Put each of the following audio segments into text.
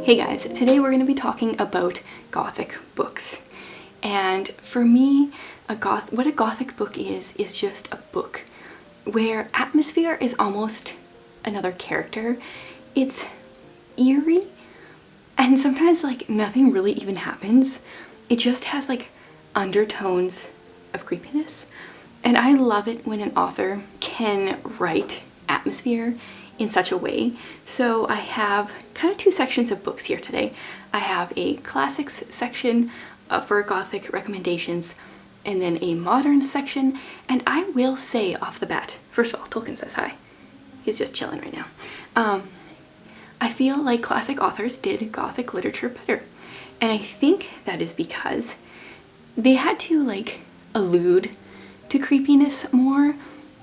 Hey guys, today we're going to be talking about Gothic books. And for me, what a Gothic book is just a book where atmosphere is almost another character. It's eerie, and sometimes like nothing really even happens. It just has like undertones of creepiness. And I love it when an author can write atmosphere in such a way. So I have kind of two sections of books here today. I have a classics section for Gothic recommendations, and then a modern section. And I will say off the bat, first of all, Tolkien says hi. He's just chilling right now. I feel like classic authors did Gothic literature better. And I think that is because they had to like allude to creepiness more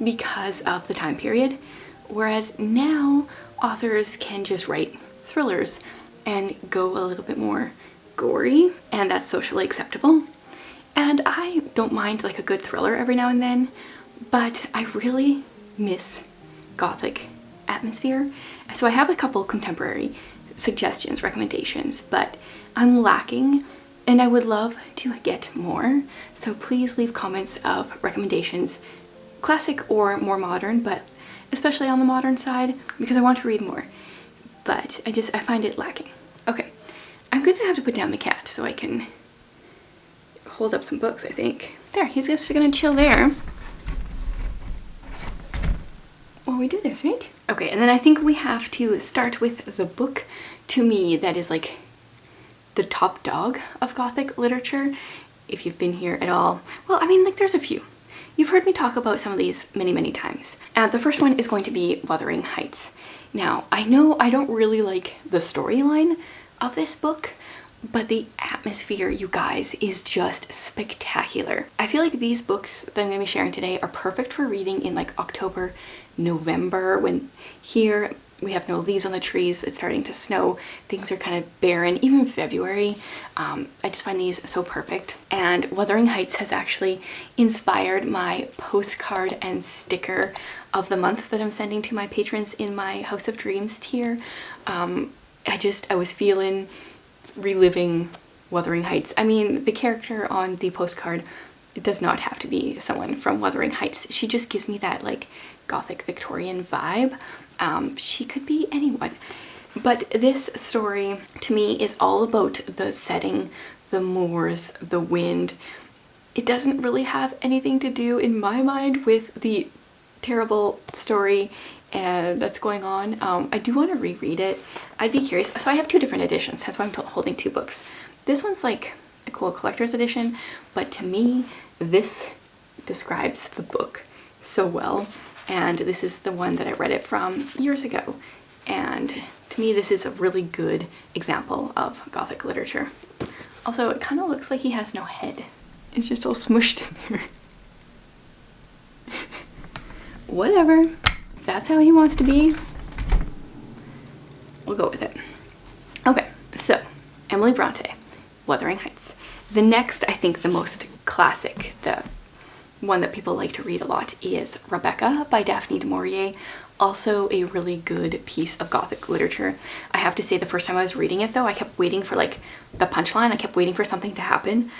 because of the time period. Whereas now authors can just write thrillers and go a little bit more gory, and that's socially acceptable. And I don't mind like a good thriller every now and then, but I really miss Gothic atmosphere. So I have a couple contemporary suggestions, recommendations, but I'm lacking and I would love to get more. So please leave comments of recommendations, classic or more modern, but especially on the modern side, because I want to read more. But I find it lacking. Okay, I'm gonna have to put down the cat so I can hold up some books, I think. There, he's just gonna chill there while we do this, right? Okay, and then I think we have to start with the book, to me, that is like the top dog of Gothic literature. If you've been here at all, well, I mean, like there's a few. You've heard me talk about some of these many times. The first one is going to be Wuthering Heights. Now, I know I don't really like the storyline of this book, but the atmosphere, you guys, is just spectacular. I feel like these books that I'm going to be sharing today are perfect for reading in like October, November, when here we have no leaves on the trees, it's starting to snow, things are kind of barren, even February. I just find these so perfect. And Wuthering Heights has actually inspired my postcard and sticker of the month that I'm sending to my patrons in my House of Dreams tier. I was feeling reliving Wuthering Heights. I mean, the character on the postcard, it does not have to be someone from Wuthering Heights. She just gives me that like Gothic Victorian vibe. She could be anyone. But this story to me is all about the setting, the moors, the wind. It doesn't really have anything to do, in my mind, with the terrible story that's going on. I do want to reread it. I'd be curious. So I have two different editions, that's why I'm holding two books. This one's like a cool collector's edition, but to me, this describes the book so well. And this is the one that I read it from years ago. And to me, this is a really good example of Gothic literature. Also, it kind of looks like he has no head. It's just all smushed in there. Whatever. If that's how he wants to be, we'll go with it. Okay, so Emily Bronte, Wuthering Heights. The next, I think the most classic, the one that people like to read a lot, is Rebecca by Daphne du Maurier. Also a really good piece of Gothic literature. I have to say, the first time I was reading it though, I kept waiting for like the punchline. I kept waiting for something to happen.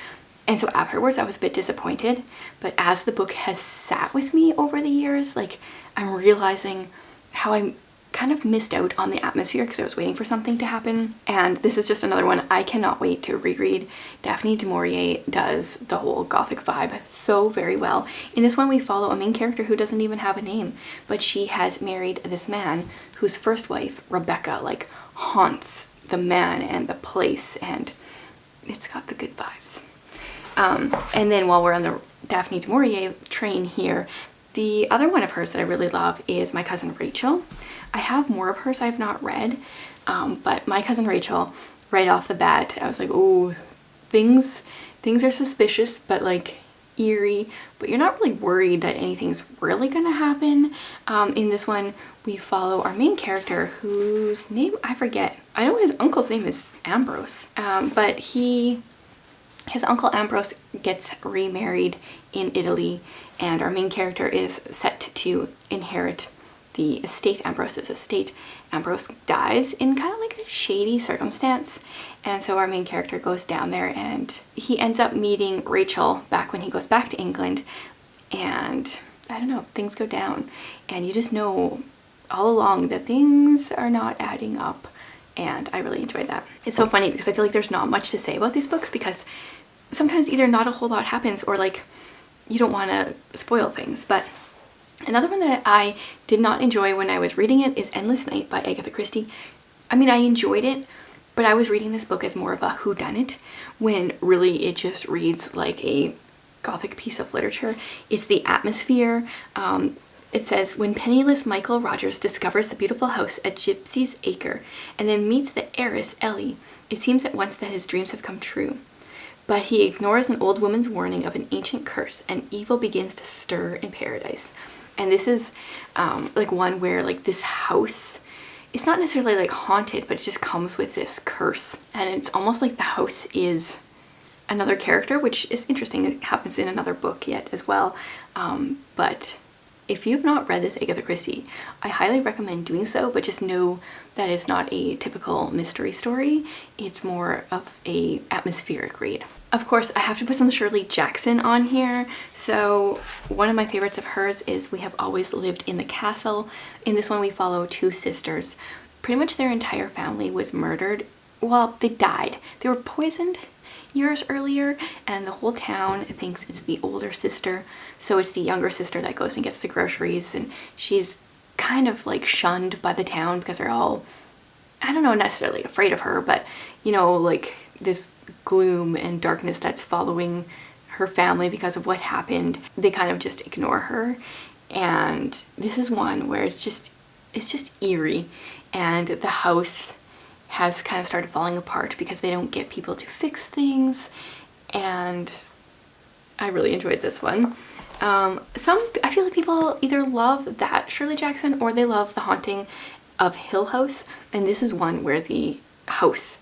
And so afterwards I was a bit disappointed. But as the book has sat with me over the years, like I'm realizing how I kind of missed out on the atmosphere because I was waiting for something to happen. And this is just another one I cannot wait to reread. Daphne du Maurier does the whole Gothic vibe so very well. In this one we follow a main character who doesn't even have a name, but she has married this man whose first wife, Rebecca, like haunts the man and the place, and it's got the good vibes. And then while we're on the Daphne du Maurier train here, the other one of hers that I really love is My Cousin Rachel. I have more of hers I have not read, but My Cousin Rachel, right off the bat, I was like, oh, things are suspicious, but like eerie, but you're not really worried that anything's really gonna happen. In this one, we follow our main character, whose name I forget. I know his uncle's name is Ambrose, but his uncle Ambrose gets remarried in Italy, and our main character is set to inherit the estate, Ambrose's estate. Ambrose dies in kind of like a shady circumstance, and so our main character goes down there and he ends up meeting Rachel back when he goes back to England, and I don't know, things go down, and you just know all along that things are not adding up, and I really enjoyed that. It's so funny because I feel like there's not much to say about these books because sometimes either not a whole lot happens or like you don't want to spoil things. But another one that I did not enjoy when I was reading it is Endless Night by Agatha Christie. I mean, I enjoyed it, but I was reading this book as more of a whodunit when really it just reads like a Gothic piece of literature. It's the atmosphere. It says, when penniless Michael Rogers discovers the beautiful house at Gypsy's Acre and then meets the heiress Ellie, it seems at once that his dreams have come true. But he ignores an old woman's warning of an ancient curse, and evil begins to stir in paradise. And this is like one where like this house, it's not necessarily like haunted, but it just comes with this curse. And it's almost like the house is another character, which is interesting. It happens in another book yet as well. But if you've not read this Agatha Christie, I highly recommend doing so, but just know that it's not a typical mystery story. It's more of a atmospheric read. Of course, I have to put some Shirley Jackson on here. So one of my favorites of hers is We Have Always Lived in the Castle. In this one, we follow two sisters. Pretty much their entire family was murdered. Well, they died. They were poisoned years earlier, and the whole town thinks it's the older sister. So it's the younger sister that goes and gets the groceries, and she's kind of like shunned by the town because they're all, I don't know, necessarily afraid of her, but you know, like this gloom and darkness that's following her family because of what happened. They kind of just ignore her, and this is one where it's just eerie, and the house has kind of started falling apart because they don't get people to fix things, and I really enjoyed this one. I feel like people either love that Shirley Jackson or they love The Haunting of Hill House, and this is one where the house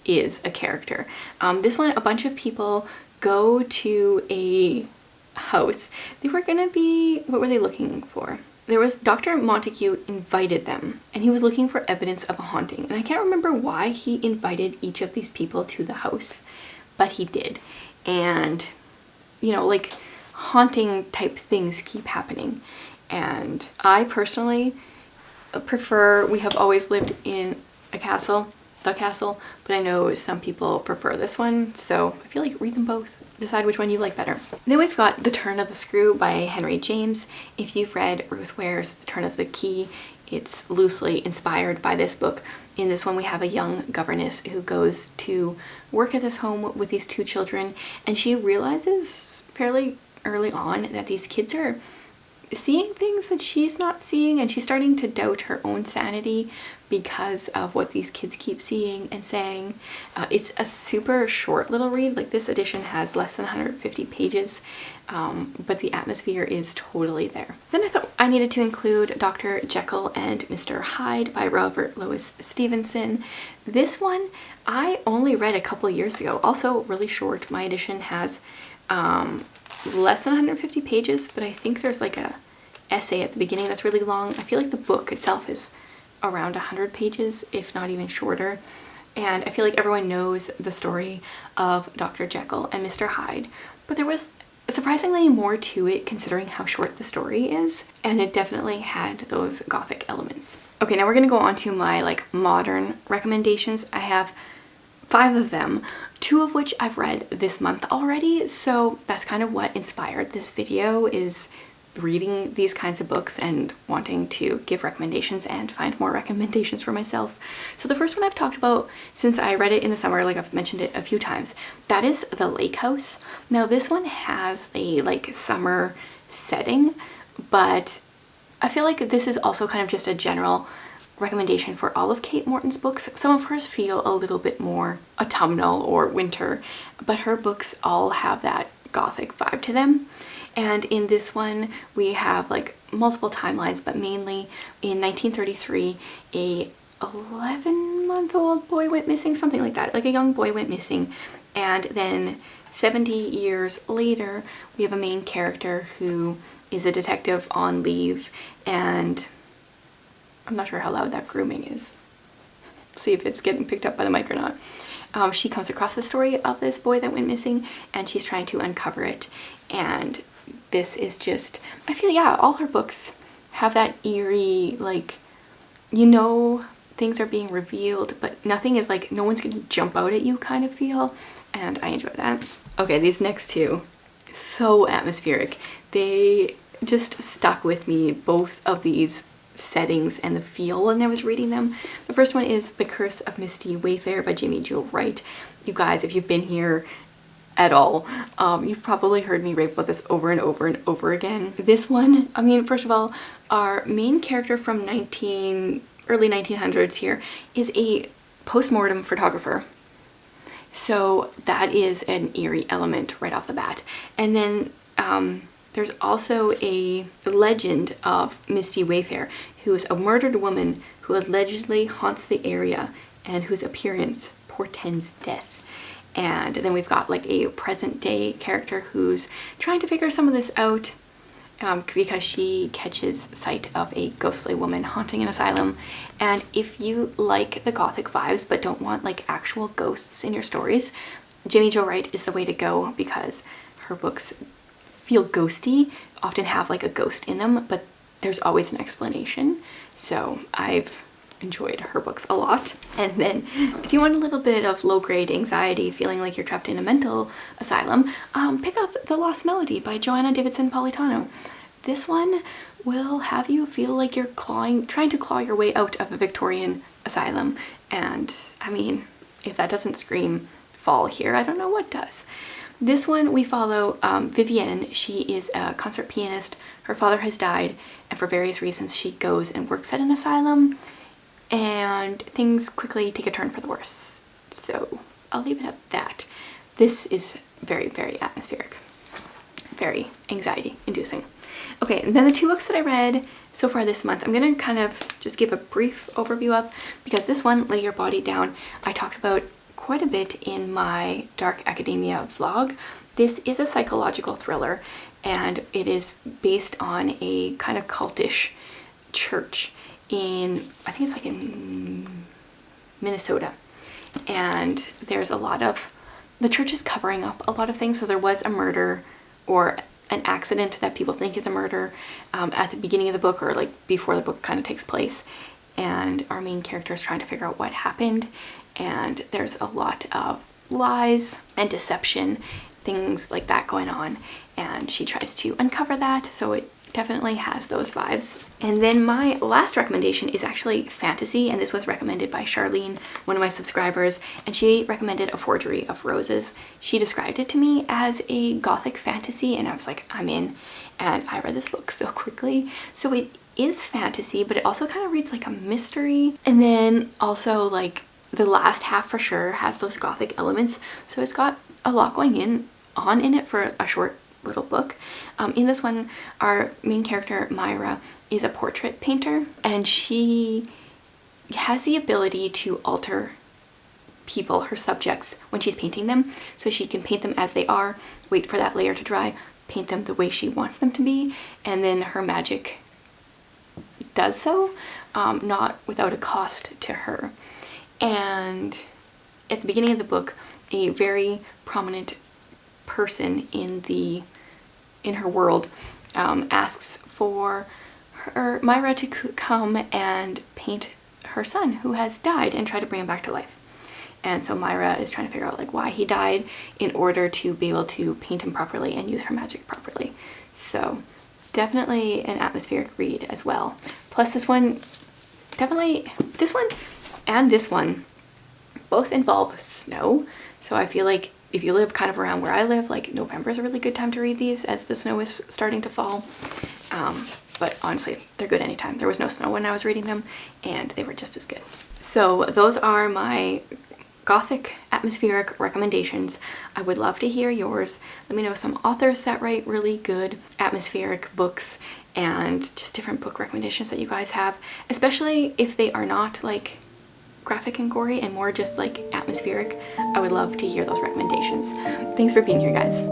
is a character. This one, a bunch of people go to a house. They were gonna be, what were they looking for? There was Dr. Montague invited them, and he was looking for evidence of a haunting. And I can't remember why he invited each of these people to the house, but he did. And, you know, like haunting type things keep happening. And I personally prefer We Have Always Lived in a Castle, the Castle, but I know some people prefer this one. So I feel like read them both. Decide which one you like better. Then we've got The Turn of the Screw by Henry James. If you've read Ruth Ware's The Turn of the Key, it's loosely inspired by this book. In this one, we have a young governess who goes to work at this home with these two children, and she realizes fairly early on that these kids are seeing things that she's not seeing, and she's starting to doubt her own sanity because of what these kids keep seeing and saying. It's a super short little read. Like, this edition has less than 150 pages, but the atmosphere is totally there. Then I thought I needed to include Dr. Jekyll and Mr. Hyde by Robert Louis Stevenson. This one I only read a couple years ago. Also really short. My edition has less than 150 pages, but I think there's like a essay at the beginning that's really long. I feel like the book itself is around 100 pages, if not even shorter. And I feel like everyone knows the story of Dr. Jekyll and Mr. Hyde, but there was surprisingly more to it considering how short the story is, and it definitely had those Gothic elements. Okay, now we're gonna go on to my like modern recommendations. I have 5 of them, 2 of which I've read this month already, so that's kind of what inspired this video, is reading these kinds of books and wanting to give recommendations and find more recommendations for myself. So the first one I've talked about since I read it in the summer, like I've mentioned it a few times, that is The Lake House. Now this one has a like summer setting, but I feel like this is also kind of just a general recommendation for all of Kate Morton's books. Some of hers feel a little bit more autumnal or winter, but her books all have that Gothic vibe to them. And in this one, we have like multiple timelines, but mainly in 1933, a 11-month-old boy went missing, something like that. Like a young boy went missing. And then 70 years later, we have a main character who is a detective on leave, and I'm not sure how loud that grooming is. See if it's getting picked up by the mic or not. She comes across the story of this boy that went missing, and she's trying to uncover it. And this is just, I feel, yeah, all her books have that eerie, like, you know, things are being revealed, but nothing is like, no one's gonna jump out at you kind of feel, and I enjoy that. Okay, these next two, so atmospheric. They just stuck with me, both of these settings and the feel when I was reading them. The first one is The Curse of Misty Wayfarer by Jamie Jo Wright. You guys, if you've been here at all, you've probably heard me rave about this over and over and over again. This one, I mean, first of all, our main character from early 1900s here is a post-mortem photographer. So that is an eerie element right off the bat. And then there's also a legend of Misty Wayfarer, who is a murdered woman who allegedly haunts the area and whose appearance portends death. And then we've got like a present day character who's trying to figure some of this out because she catches sight of a ghostly woman haunting an asylum. And if you like the gothic vibes but don't want like actual ghosts in your stories, Jamie Jo Wright is the way to go, because her books feel ghosty, often have like a ghost in them, but there's always an explanation. So I've enjoyed her books a lot. And then if you want a little bit of low-grade anxiety, feeling like you're trapped in a mental asylum, pick up The Lost Melody by Joanna Davidson Politano. This one will have you feel like you're trying to claw your way out of a Victorian asylum. And I mean, if that doesn't scream fall here, I don't know what does. This one we follow Vivienne. She is a concert pianist. Her father has died, and for various reasons she goes and works at an asylum, and things quickly take a turn for the worse. So I'll leave it at that. This is very, very atmospheric, very anxiety inducing. Okay, and then the two books that I read so far this month, I'm gonna kind of just give a brief overview of, because this one, Lay Your Body Down, I talked about quite a bit in my Dark Academia vlog. This is a psychological thriller, and it is based on a kind of cultish church in, I think it's like in Minnesota. And there's a lot of, the church is covering up a lot of things. So there was a murder or an accident that people think is a murder at the beginning of the book, or like before the book kind of takes place. And our main character is trying to figure out what happened. And there's a lot of lies and deception, things like that going on, and she tries to uncover that, so it definitely has those vibes. And then my last recommendation is actually fantasy, and this was recommended by Charlene, one of my subscribers, and she recommended A Forgery of Roses. She described it to me as a gothic fantasy, and I was like, I'm in. And I read this book so quickly. So it is fantasy, but it also kind of reads like a mystery, and then also like the last half for sure has those gothic elements, so it's got a lot going on in it for a short little book. In this one, our main character, Myra, is a portrait painter, and she has the ability to alter people, her subjects, when she's painting them. So she can paint them as they are, wait for that layer to dry, paint them the way she wants them to be, and then her magic does so, not without a cost to her. And at the beginning of the book, a very prominent person in her world asks for Myra to come and paint her son who has died and try to bring him back to life. And so Myra is trying to figure out like why he died in order to be able to paint him properly and use her magic properly. So definitely an atmospheric read as well. Plus this one and this one both involve snow, so I feel like if you live kind of around where I live, like November is a really good time to read these as the snow is starting to fall. But honestly, they're good anytime. There was no snow when I was reading them, and they were just as good. So those are my gothic atmospheric recommendations. I would love to hear yours. Let me know some authors that write really good atmospheric books, and just different book recommendations that you guys have, especially if they are not like graphic and gory and more just like atmospheric. I would love to hear those recommendations. Thanks for being here, guys.